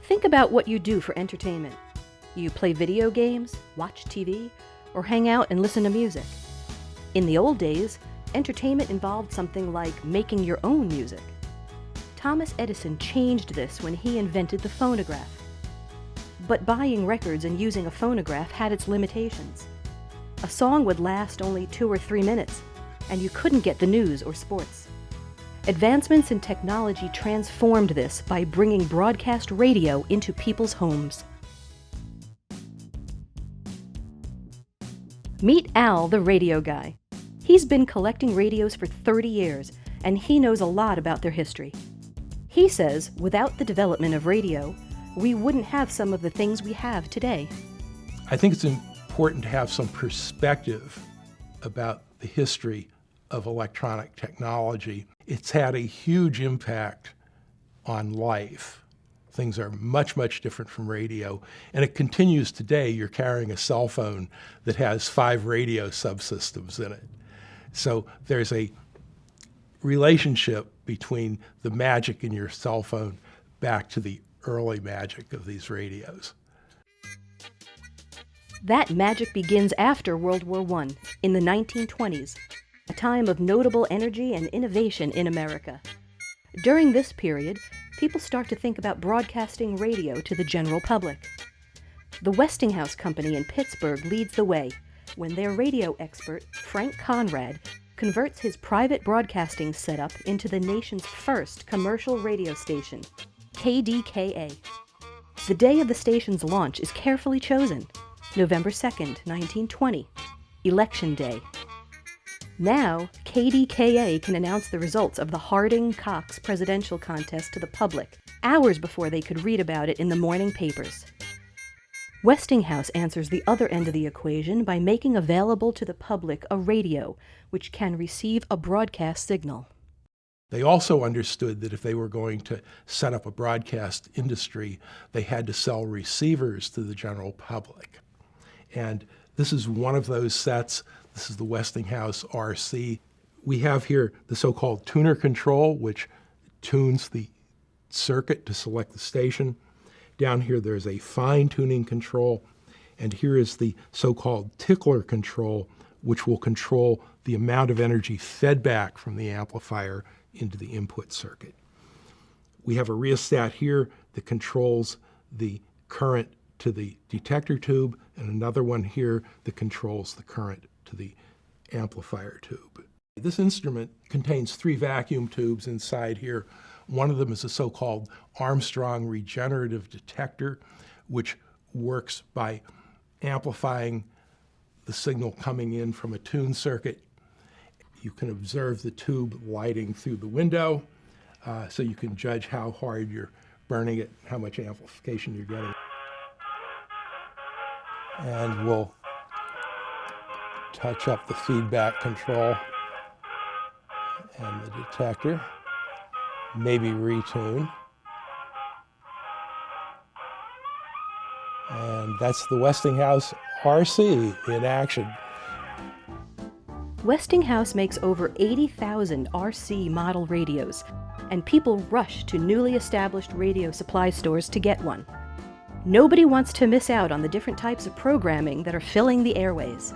Think about what you do for entertainment. You play video games, watch TV, or hang out and listen to music. In the old days, entertainment involved something like making your own music. Thomas Edison changed this when he invented the phonograph. But buying records and using a phonograph had its limitations. A song would last only 2 or 3 minutes, and you couldn't get the news or sports. Advancements in technology transformed this by bringing broadcast radio into people's homes. Meet Al, the radio guy. He's been collecting radios for 30 years, and he knows a lot about their history. He says without the development of radio, we wouldn't have some of the things we have today. I think it's important to have some perspective about the history of electronic technology. It's had a huge impact on life. Things are much, much different from radio, and it continues today. You're carrying a cell phone that has 5 radio subsystems in it. So there's a relationship between the magic in your cell phone back to the early magic of these radios. That magic begins after World War I, in the 1920s, a time of notable energy and innovation in America. During this period, people start to think about broadcasting radio to the general public. The Westinghouse company in Pittsburgh leads the way when their radio expert, Frank Conrad, converts his private broadcasting setup into the nation's first commercial radio station, KDKA. The day of the station's launch is carefully chosen, November 2nd, 1920, Election Day. Now, KDKA can announce the results of the Harding-Cox presidential contest to the public, hours before they could read about it in the morning papers. Westinghouse answers the other end of the equation by making available to the public a radio, which can receive a broadcast signal. They also understood that if they were going to set up a broadcast industry, they had to sell receivers to the general public. And this is one of those sets. This is the Westinghouse RC. We have here the so-called tuner control, which tunes the circuit to select the station. Down here there's a fine-tuning control, and here is the so-called tickler control, which will control the amount of energy fed back from the amplifier into the input circuit. We have a rheostat here that controls the current to the detector tube, and another one here that controls the current to the amplifier tube. This instrument contains 3 vacuum tubes inside here. One of them is a so-called Armstrong regenerative detector, which works by amplifying the signal coming in from a tune circuit. You can observe the tube lighting through the window, so you can judge how hard you're burning it, how much amplification you're getting. And we'll touch up the feedback control and the detector, maybe retune. And that's the Westinghouse RC in action. Westinghouse makes over 80,000 RC model radios, and people rush to newly established radio supply stores to get one. Nobody wants to miss out on the different types of programming that are filling the airways.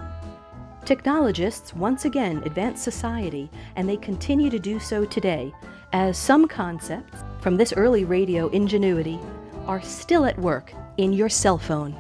Technologists once again advance society, and they continue to do so today, as some concepts from this early radio ingenuity are still at work in your cell phone.